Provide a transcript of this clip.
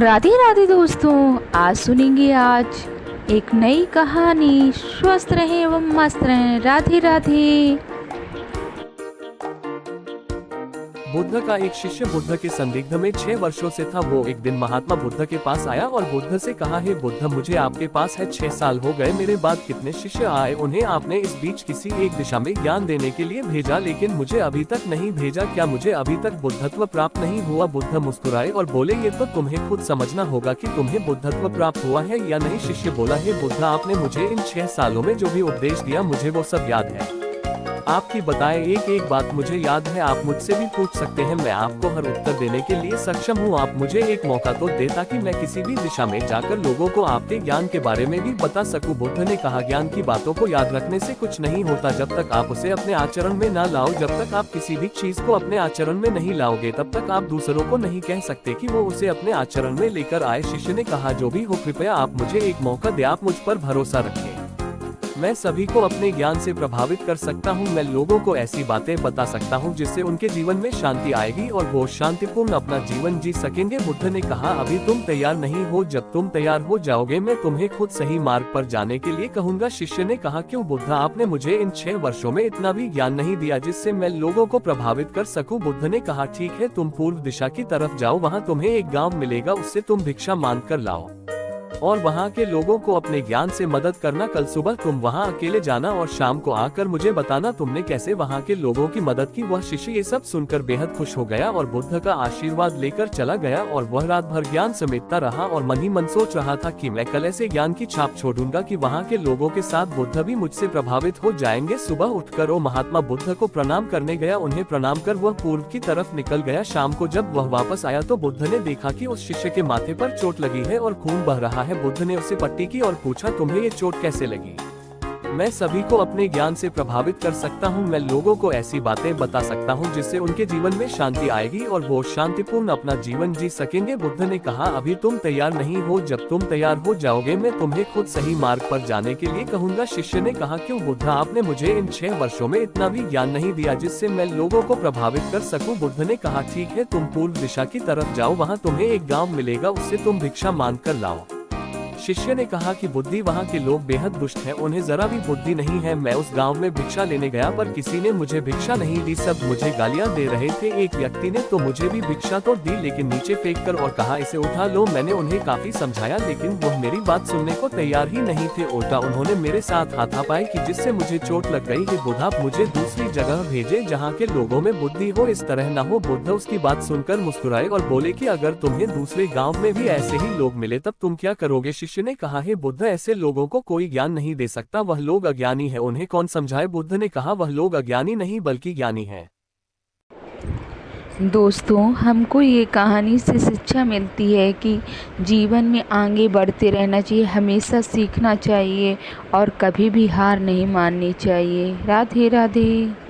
राधे राधे दोस्तों, आज सुनेंगे एक नई कहानी। स्वस्थ रहें एवं मस्त रहें। राधे राधे। बुद्ध का एक शिष्य बुद्ध के संदिग्ध में 6 वर्षों से था। वो एक दिन महात्मा बुद्ध के पास आया और बुद्ध से कहा, हे बुद्ध, मुझे आपके पास है 6 साल हो गए। मेरे बाद कितने शिष्य आए, उन्हें आपने इस बीच किसी एक दिशा में ज्ञान देने के लिए भेजा, लेकिन मुझे अभी तक नहीं भेजा। क्या मुझे अभी तक बुद्धत्व प्राप्त नहीं हुआ? बुद्ध मुस्कुराए और बोले, ये तो तुम्हें खुद समझना होगा कि तुम्हें बुद्धत्व प्राप्त हुआ है या नहीं। शिष्य बोला, हे बुद्ध, आपने मुझे इन 6 सालों में जो भी उपदेश दिया मुझे वो सब याद है। आपकी बताए एक एक बात मुझे याद है। आप मुझसे भी पूछ सकते हैं, मैं आपको हर उत्तर देने के लिए सक्षम हूँ। आप मुझे एक मौका तो दे ताकि मैं किसी भी दिशा में जाकर लोगों को आपके ज्ञान के बारे में भी बता सकूं। बुद्ध ने कहा, ज्ञान की बातों को याद रखने से कुछ नहीं होता। जब तक आप उसे अपने आचरण में ना लाओ, जब तक आप किसी भी चीज को अपने आचरण में नहीं लाओगे, तब तक आप दूसरों को नहीं कह सकते कि वो उसे अपने आचरण में लेकर आए। शिष्य ने कहा, जो भी हो, कृपया आप मुझे एक मौका दे, आप मुझ पर भरोसा रखें। मैं सभी को अपने ज्ञान से प्रभावित कर सकता हूँ। मैं लोगों को ऐसी बातें बता सकता हूँ जिससे उनके जीवन में शांति आएगी और वो शांतिपूर्ण अपना जीवन जी सकेंगे। बुद्ध ने कहा, अभी तुम तैयार नहीं हो। जब तुम तैयार हो जाओगे, मैं तुम्हें खुद सही मार्ग पर जाने के लिए कहूँगा। शिष्य ने कहा, क्यों बुद्ध, आपने मुझे इन 6 वर्षों में इतना भी ज्ञान नहीं दिया जिससे मैं लोगों को प्रभावित कर सकूँ। बुद्ध ने कहा, ठीक है, तुम पूर्व दिशा की तरफ जाओ, वहाँ तुम्हें एक गाँव मिलेगा, उससे तुम भिक्षा मांग कर लाओ और वहाँ के लोगों को अपने ज्ञान से मदद करना। कल सुबह तुम वहाँ अकेले जाना और शाम को आकर मुझे बताना तुमने कैसे वहाँ के लोगों की मदद की। वह शिष्य ये सब सुनकर बेहद खुश हो गया और बुद्ध का आशीर्वाद लेकर चला गया और वह रात भर ज्ञान समेटता रहा और मन ही मन सोच रहा था कि मैं कल ऐसे ज्ञान की छाप छोड़ूंगा कि वहाँ के लोगों के साथ बुद्ध भी मुझसे प्रभावित हो जाएंगे। सुबह उठकर वो महात्मा बुद्ध को प्रणाम करने गया। उन्हें प्रणाम कर वह पूर्व की तरफ निकल गया। शाम को जब वह वापस आया तो बुद्ध ने देखा कि उस शिष्य के माथे पर चोट लगी है और खून बह रहा है। बुद्ध ने उसे पट्टी की और पूछा, तुम्हें ये चोट कैसे लगी? मैं सभी को अपने ज्ञान से प्रभावित कर सकता हूँ। मैं लोगों को ऐसी बातें बता सकता हूँ जिससे उनके जीवन में शांति आएगी और वो शांतिपूर्ण अपना जीवन जी सकेंगे। बुद्ध ने कहा, अभी तुम तैयार नहीं हो। जब तुम तैयार हो जाओगे, मैं तुम्हें खुद सही मार्ग पर जाने के लिए कहूँगा। शिष्य ने कहा, क्यों बुद्ध, आपने मुझे इन 6 वर्षों में इतना भी ज्ञान नहीं दिया जिससे मैं लोगों को प्रभावित कर सकूं। बुद्ध ने कहा, ठीक है, तुम पूर्व दिशा की तरफ जाओ, वहाँ तुम्हें एक गाँव मिलेगा, उससे तुम भिक्षा मांग कर लाओ। शिष्य ने कहा कि बुद्धि, वहाँ के लोग बेहद दुष्ट हैं, उन्हें जरा भी बुद्धि नहीं है। मैं उस गांव में भिक्षा लेने गया पर किसी ने मुझे भिक्षा नहीं दी, सब मुझे गालियां दे रहे थे। एक व्यक्ति ने तो मुझे भी भिक्षा तो दी, लेकिन नीचे फेंक कर और कहा, इसे उठा लो। मैंने उन्हें काफी समझाया, लेकिन वह मेरी बात सुनने को तैयार ही नहीं थे। उल्टा उन्होंने मेरे साथ हाथापाई की, जिससे मुझे चोट लग गई। हे बुद्ध, आप मुझे दूसरी जगह भेजे जहाँ के लोगों में बुद्धि हो, इस तरह न हो। बुद्ध उसकी बात सुनकर मुस्कुराए और बोले कि अगर तुम्हें दूसरे गाँव में भी ऐसे ही लोग मिले तब तुम क्या करोगे? शिष्य ने कहा, हे बुद्ध, ऐसे लोगों को कोई ज्ञान नहीं दे सकता, वह लोग अज्ञानी है, उन्हें कौन समझाए? बुद्ध ने कहा, वह लोग अज्ञानी नहीं बल्कि ज्ञानी है। दोस्तों, हमको ये कहानी से शिक्षा मिलती है कि जीवन में आगे बढ़ते रहना चाहिए, हमेशा सीखना चाहिए और कभी भी हार नहीं माननी चाहिए। राधे राधे।